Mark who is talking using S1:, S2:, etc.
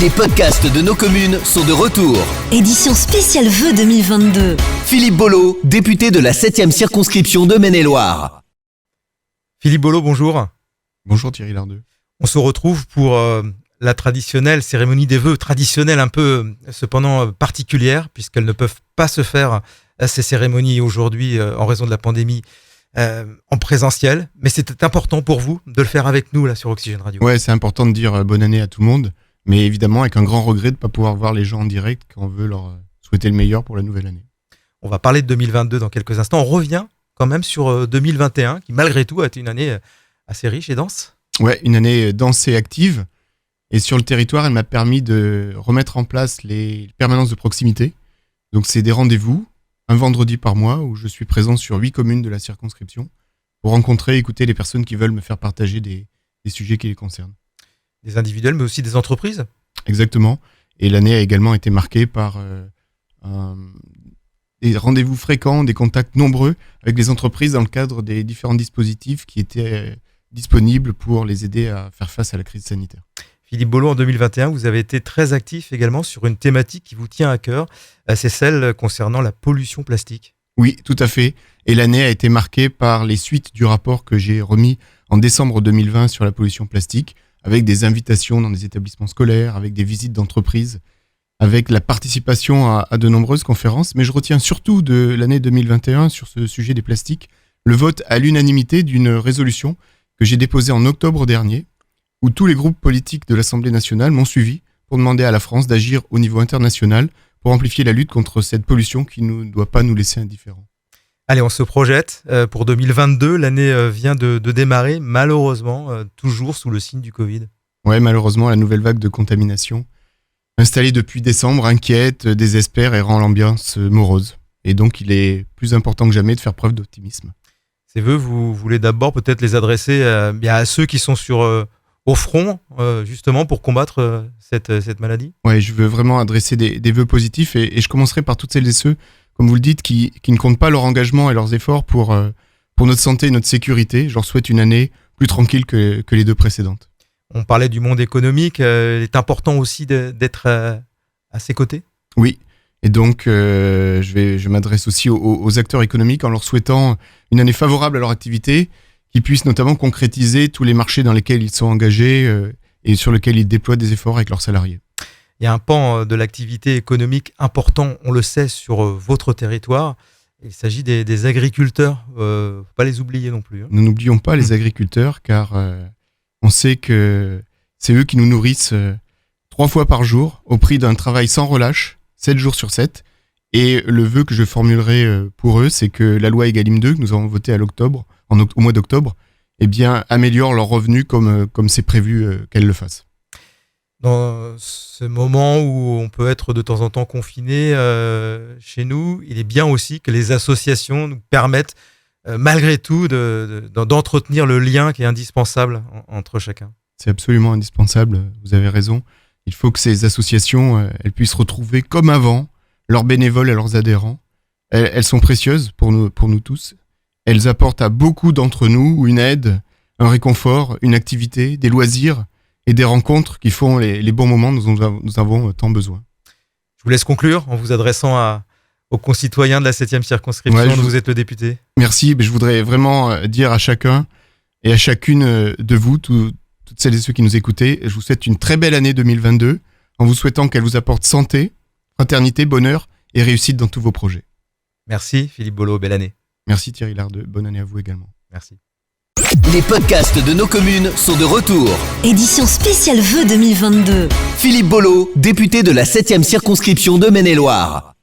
S1: Les podcasts de nos communes sont de retour.
S2: Édition spéciale vœux 2022.
S1: Philippe Bolo, député de la 7e circonscription de Maine-et-Loire.
S3: Philippe Bolo, bonjour.
S4: Bonjour Thierry Lardeux.
S3: On se retrouve pour la traditionnelle cérémonie des vœux, traditionnelle un peu cependant particulière, puisqu'elles ne peuvent pas se faire ces cérémonies aujourd'hui en raison de la pandémie en présentiel. Mais c'était important pour vous de le faire avec nous là sur Oxygène Radio.
S4: Ouais, c'est important de dire bonne année à tout le monde, mais évidemment avec un grand regret de ne pas pouvoir voir les gens en direct quand on veut leur souhaiter le meilleur pour la nouvelle année.
S3: On va parler de 2022 dans quelques instants. On revient quand même sur 2021, qui malgré tout a été une année assez riche et dense.
S4: Ouais, une année dense et active. Et sur le territoire, elle m'a permis de remettre en place les permanences de proximité. Donc c'est des rendez-vous, un vendredi par mois, où je suis présent sur 8 communes de la circonscription pour rencontrer et écouter les personnes qui veulent me faire partager des sujets qui les concernent.
S3: Des individuels, mais aussi des entreprises.
S4: Exactement. Et l'année a également été marquée par des rendez-vous fréquents, des contacts nombreux avec les entreprises dans le cadre des différents dispositifs qui étaient disponibles pour les aider à faire face à la crise sanitaire.
S3: Philippe Bolo, en 2021, vous avez été très actif également sur une thématique qui vous tient à cœur, c'est celle concernant la pollution plastique.
S4: Oui, tout à fait. Et l'année a été marquée par les suites du rapport que j'ai remis en décembre 2020 sur la pollution plastique, avec des invitations dans des établissements scolaires, avec des visites d'entreprises, avec la participation à de nombreuses conférences. Mais je retiens surtout de l'année 2021 sur ce sujet des plastiques, le vote à l'unanimité d'une résolution que j'ai déposée en octobre dernier, où tous les groupes politiques de l'Assemblée nationale m'ont suivi pour demander à la France d'agir au niveau international pour amplifier la lutte contre cette pollution qui ne doit pas nous laisser indifférents.
S3: Allez, on se projette pour 2022. L'année vient de démarrer, malheureusement, toujours sous le signe du Covid.
S4: Ouais, malheureusement, la nouvelle vague de contamination, installée depuis décembre, inquiète, désespère et rend l'ambiance morose. Et donc, il est plus important que jamais de faire preuve d'optimisme.
S3: Ces vœux, vous voulez d'abord peut-être les adresser à ceux qui sont au front, justement, pour combattre cette maladie ?
S4: Ouais, je veux vraiment adresser des vœux positifs et je commencerai par toutes celles et ceux, comme vous le dites, qui ne comptent pas leur engagement et leurs efforts pour notre santé et notre sécurité. Je leur souhaite une année plus tranquille que les deux précédentes.
S3: On parlait du monde économique, il est important aussi d'être à ses côtés ?
S4: Oui, et donc je m'adresse aussi aux acteurs économiques en leur souhaitant une année favorable à leur activité, qui puissent notamment concrétiser tous les marchés dans lesquels ils sont engagés et sur lesquels ils déploient des efforts avec leurs salariés.
S3: Il y a un pan de l'activité économique important, on le sait, sur votre territoire. Il s'agit des agriculteurs, faut pas les oublier non plus.
S4: Nous n'oublions pas les agriculteurs, car on sait que c'est eux qui nous nourrissent 3 fois par jour, au prix d'un travail sans relâche, 7 jours sur 7. Et le vœu que je formulerai pour eux, c'est que la loi Egalim 2, que nous avons votée au mois d'octobre, eh bien, améliore leurs revenus comme c'est prévu qu'elle le fasse.
S3: Dans ce moment où on peut être de temps en temps confiné chez nous, il est bien aussi que les associations nous permettent malgré tout d'entretenir le lien qui est indispensable entre chacun.
S4: C'est absolument indispensable, vous avez raison. Il faut que ces associations elles puissent retrouver comme avant leurs bénévoles et leurs adhérents. Elles sont précieuses pour nous tous. Elles apportent à beaucoup d'entre nous une aide, un réconfort, une activité, des loisirs et des rencontres qui font les bons moments dont nous avons tant besoin.
S3: Je vous laisse conclure en vous adressant aux concitoyens de la 7e circonscription dont vous êtes le député.
S4: Merci, je voudrais vraiment dire à chacun et à chacune de vous, toutes celles et ceux qui nous écoutez, je vous souhaite une très belle année 2022 en vous souhaitant qu'elle vous apporte santé, fraternité, bonheur et réussite dans tous vos projets.
S3: Merci Philippe Bolo, belle année.
S4: Merci Thierry Lardeux, bonne année à vous également.
S3: Merci.
S1: Les podcasts de nos communes sont de retour.
S2: Édition spéciale vœux 2022.
S1: Philippe Bolo, député de la 7e circonscription de Maine-et-Loire.